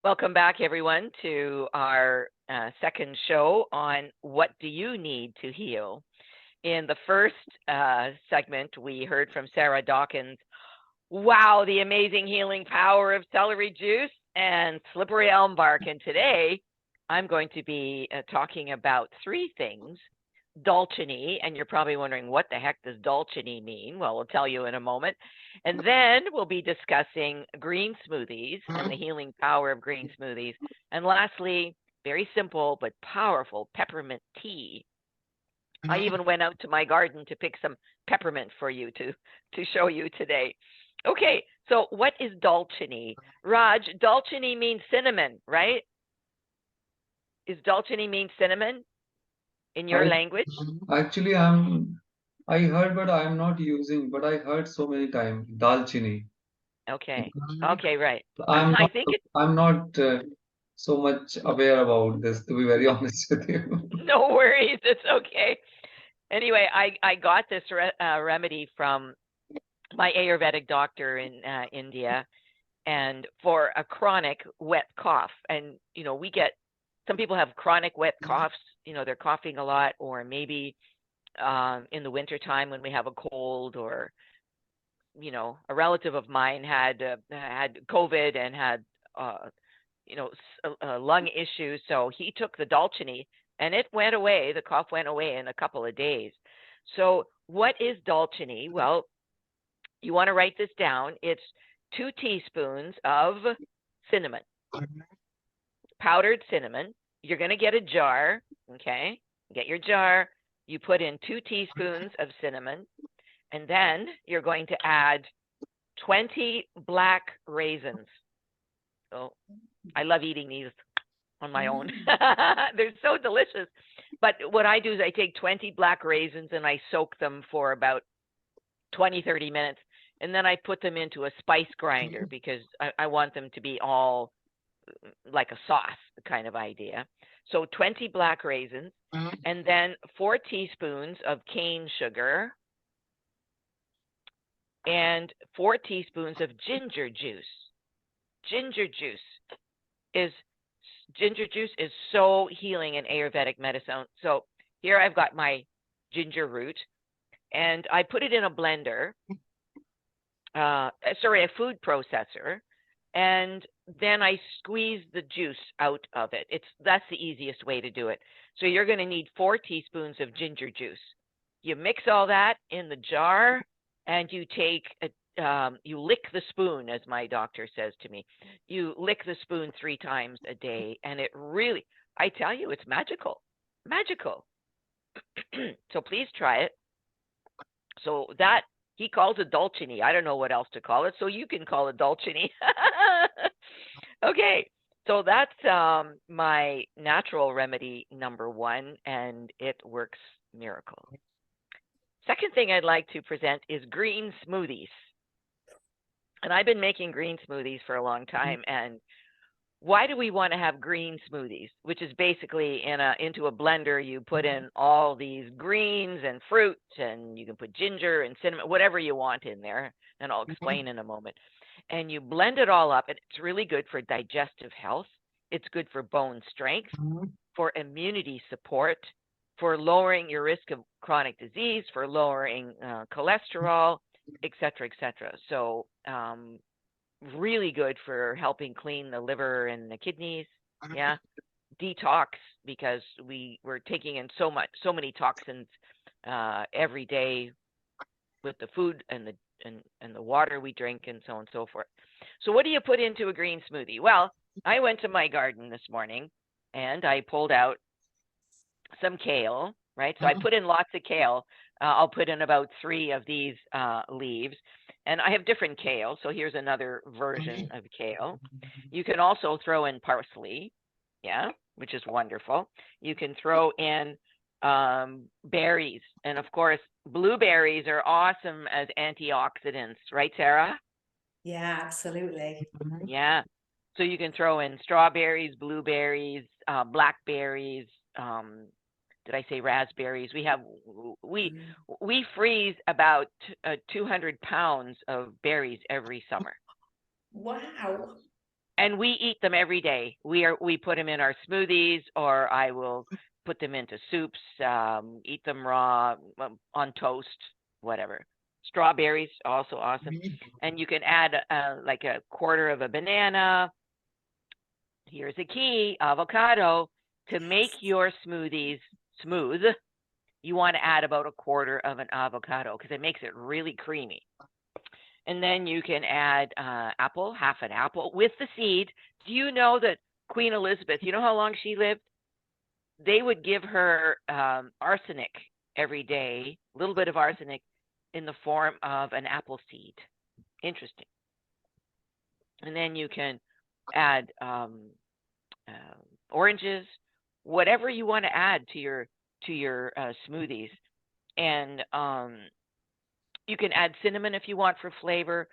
Welcome back, everyone, to our second show on what do you need to heal. In the first segment, we heard from Sarah Dawkins. Wow, the amazing healing power of celery juice and slippery elm bark. And today, I'm going to be talking about three things. Dalchiny, and you're probably wondering what the heck does dalchiny mean? Well, we'll tell you in a moment. And then we'll be discussing green smoothies and the healing power of green smoothies. And lastly, very simple but powerful peppermint tea. I even went out to my garden to pick some peppermint for you to show you today. Okay, so what is dalchiny? Raj, dalchiny means cinnamon, right? Is dalchiny mean cinnamon in your I language? actually I heard, but I'm not using. But I heard so many times dalchini. Okay. Okay, right. I'm I not think it's I'm not so much aware about this, to be very honest with you. no worries. It's okay. Anyway, I got this remedy from my Ayurvedic doctor in India, and for a chronic wet cough. And we get some people have chronic wet coughs. They're coughing a lot, or maybe in the wintertime when we have a cold, or a relative of mine had COVID and had uh, lung issues. So he took the Dalchiny and it went away. The cough went away in a couple of days. So what is Dalchiny? Well, you want to write this down. It's 2 teaspoons of cinnamon, powdered cinnamon. You're going to get a jar. Okay. Get your jar. You put in 2 teaspoons of cinnamon, and then you're going to add 20 black raisins. So I love eating these on my own. They're so delicious. But what I do is I take 20 black raisins and I soak them for about 20, 30 minutes. And then I put them into a spice grinder because I want them to be all like a sauce kind of idea. So 20 black raisins, and then 4 teaspoons of cane sugar, and 4 teaspoons of ginger juice. Ginger juice is ginger juice is so healing in Ayurvedic medicine. So here I've got my ginger root, and I put it in a blender, a food processor, and then I squeeze the juice out of it. That's the easiest way to do it. So you're going to need 4 teaspoons of ginger juice. You mix all that in the jar, and you you lick the spoon, as my doctor says to me. You lick the spoon 3 times a day, and it really, I tell you, it's magical, magical. So please try it. So that he calls it Dalchiny. I don't know what else to call it, so you can call it Dalchiny. Okay, so that's my natural remedy number one, and it works miracle. Second thing I'd like to present is green smoothies. And I've been making green smoothies for a long time. And why do we want to have green smoothies? Which is basically into a blender, you put in all these greens and fruit, and you can put ginger and cinnamon, whatever you want in there. And I'll explain in a moment. And you blend it all up, and it's really good for digestive health. It's good for bone strength, for immunity support, for lowering your risk of chronic disease, for lowering cholesterol, et cetera, et cetera. So really good for helping clean the liver and the kidneys. Yeah. Detox, because we're taking in so many toxins every day with the food and the water we drink and so on and so forth. So what do you put into a green smoothie? Well, I went to my garden this morning and I pulled out some kale, right? So I put in lots of kale. I'll put in about 3 of these leaves. And I have different kale. So here's another version of kale. You can also throw in parsley, yeah, which is wonderful. You can throw in berries. And of course, blueberries are awesome as antioxidants, right, Sarah? Yeah, absolutely. Yeah. So you can throw in strawberries, blueberries, blackberries. Did I say raspberries? We freeze about 200 pounds of berries every summer. Wow. And we eat them every day. We put them in our smoothies, or I will put them into soups, eat them raw, on toast, whatever. Strawberries, also awesome. And you can add like a quarter of a banana. Here's a key, avocado. To make your smoothies smooth, you want to add about a quarter of an avocado because it makes it really creamy. And then you can add apple, half an apple with the seed. Do you know that Queen Elizabeth, you know how long she lived? They would give her arsenic every day, a little bit of arsenic in the form of an apple seed. Interesting. And then you can add oranges, whatever you want to add to your smoothies. And you can add cinnamon if you want for flavor.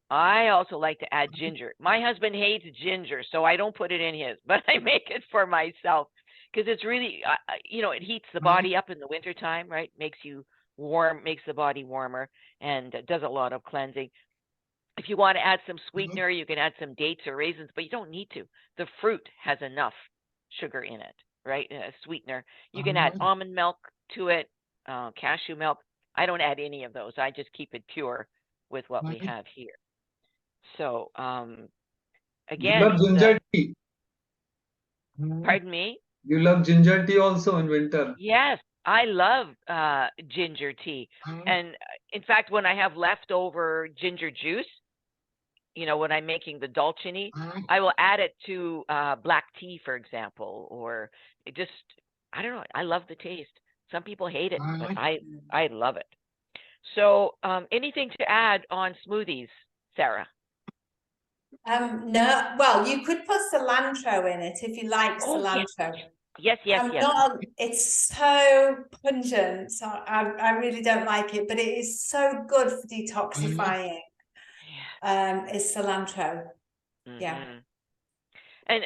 I also like to add ginger. My husband hates ginger, so I don't put it in his, but I make it for myself because it's really, it heats the body up in the wintertime, right? Makes you warm, makes the body warmer, and does a lot of cleansing. If you want to add some sweetener, you can add some dates or raisins, but you don't need to. The fruit has enough sugar in it, right? Sweetener. You can add almond milk to it, cashew milk. I don't add any of those. I just keep it pure with what we have here. So, You again, love ginger tea. pardon me? You love ginger tea also in winter. Yes, I love ginger tea. And in fact, when I have leftover ginger juice, when I'm making the dulcini, I will add it to black tea, for example, or it just, I don't know. I love the taste. Some people hate it, but I love it. So, anything to add on smoothies, Sarah? No, well, you could put cilantro in it if you like cilantro. Yes. It's so pungent. So I really don't like it, but it is so good for detoxifying. Is cilantro. Yeah. And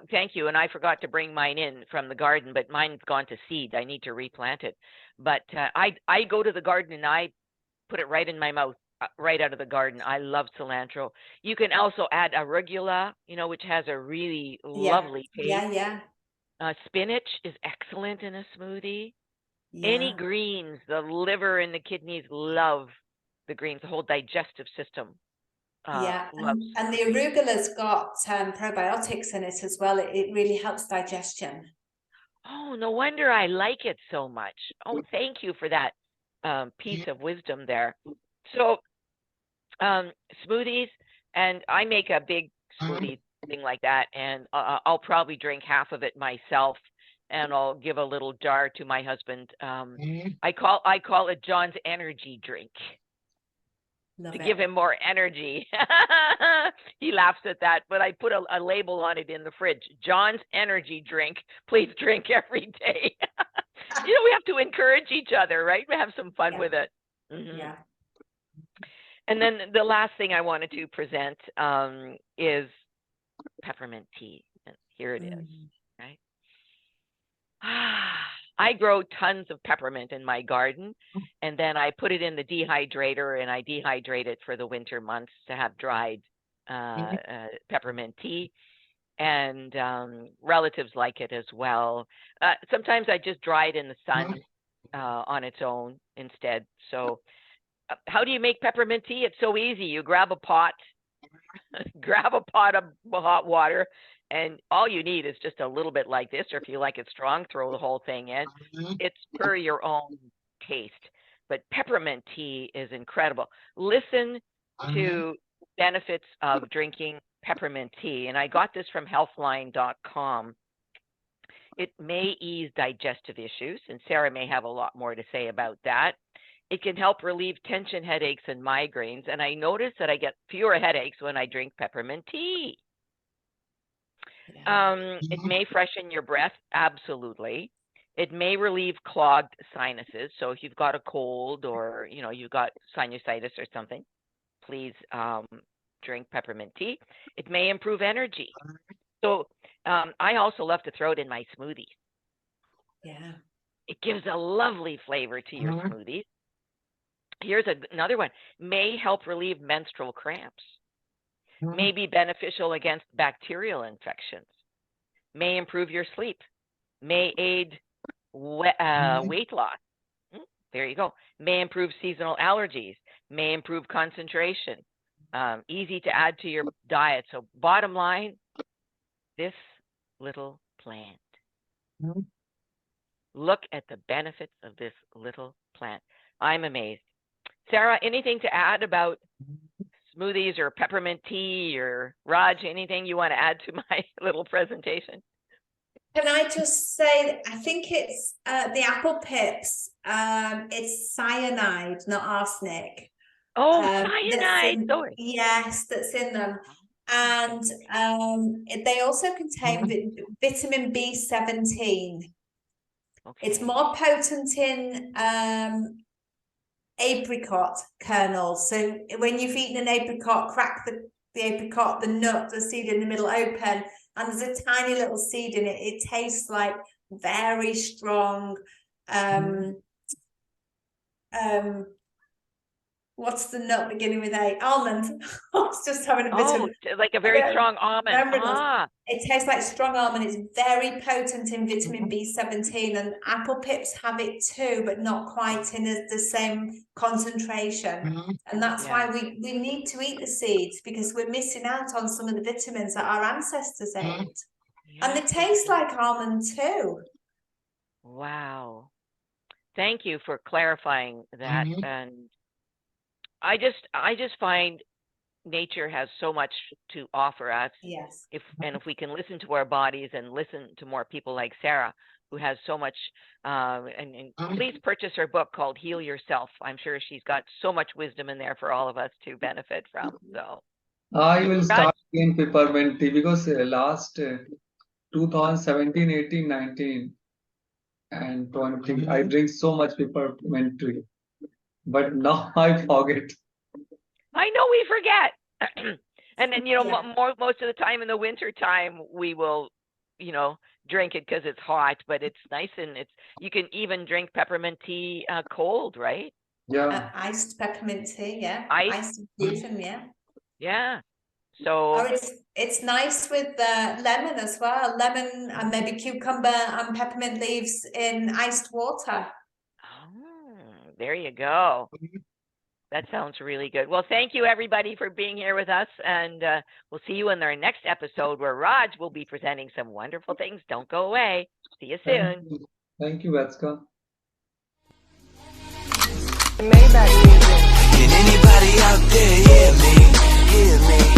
thank you. And I forgot to bring mine in from the garden, but mine's gone to seed. I need to replant it. But I go to the garden and I put it right in my mouth, right out of the garden. I love cilantro. You can also add arugula, which has a really lovely taste. Yeah. Spinach is excellent in a smoothie. Yeah. Any greens, the liver and the kidneys love the greens, the whole digestive system. And the arugula's got probiotics in it as well. It really helps digestion. Oh, no wonder I like it so much. Oh, thank you for that piece of wisdom there. So smoothies, and I make a big smoothie thing like that, and I'll probably drink half of it myself, and I'll give a little jar to my husband. I call it John's energy drink. To give him more energy. He laughs at that, but I put a label on it in the fridge. John's energy drink. Please drink every day. We have to encourage each other, right? We have some fun with it. Yeah. And then the last thing I wanted to present is peppermint tea. And here it is, right? I grow tons of peppermint in my garden, and then I put it in the dehydrator and I dehydrate it for the winter months to have dried peppermint tea. And relatives like it as well. Sometimes I just dry it in the sun on its own instead. So how do you make peppermint tea? It's so easy. You grab a pot, grab a pot of hot water, and all you need is just a little bit like this, or if you like it strong, throw the whole thing in. It's per your own taste. But peppermint tea is incredible. Listen to benefits of drinking peppermint tea. And I got this from healthline.com. It may ease digestive issues, and Sarah may have a lot more to say about that. It can help relieve tension headaches and migraines. And I notice that I get fewer headaches when I drink peppermint tea. It may freshen your breath. Absolutely. It may relieve clogged sinuses. So if you've got a cold or, you've got sinusitis or something, please drink peppermint tea. It may improve energy. So I also love to throw it in my smoothies. Yeah. It gives a lovely flavor to your smoothies. Here's another one. May help relieve menstrual cramps. may be beneficial against bacterial infections, may improve your sleep, may aid weight loss. There you go. May improve seasonal allergies, may improve concentration, easy to add to your diet. So bottom line, this little plant. Look at the benefits of this little plant. I'm amazed. Sarah, anything to add about smoothies or peppermint tea, or Raj, anything you want to add to my little presentation? Can I just say, I think it's the apple pips, it's cyanide, not arsenic. Oh, cyanide. Yes, that's in them. And they also contain vitamin B17. Okay. It's more potent in apricot kernels. So when you've eaten an apricot, crack the apricot, the nut, the seed in the middle open, and there's a tiny little seed in it. It tastes like very strong. What's the nut beginning with A? Almond. I was just having a bit of like a very strong almond. It tastes like strong almond. It's very potent in vitamin B17, and apple pips have it too, but not quite in the same concentration. And that's why we need to eat the seeds, because we're missing out on some of the vitamins that our ancestors ate. And they taste like almond too. Wow. Thank you for clarifying that. And I just find nature has so much to offer us. Yes. If we can listen to our bodies and listen to more people like Sarah, who has so much, and please purchase her book called Heal Yourself. I'm sure she's got so much wisdom in there for all of us to benefit from. So I will start again peppermint tea, because last 2017, 18, 19 and 20, I drink so much peppermint tea. But now I forget. I know we forget. And then, most of the time in the winter time, we will, drink it because it's hot, but it's nice. And you can even drink peppermint tea cold, right? Yeah. Iced peppermint tea, yeah. Iced infusion, yeah. Yeah. So. Or it's nice with lemon as well. Lemon and maybe cucumber and peppermint leaves in iced water. There you go. That sounds really good. Well, thank you, everybody, for being here with us. And we'll see you in our next episode, where Raj will be presenting some wonderful things. Don't go away. See you soon. Thank you, Betska. Can anybody out there hear me? Hear me?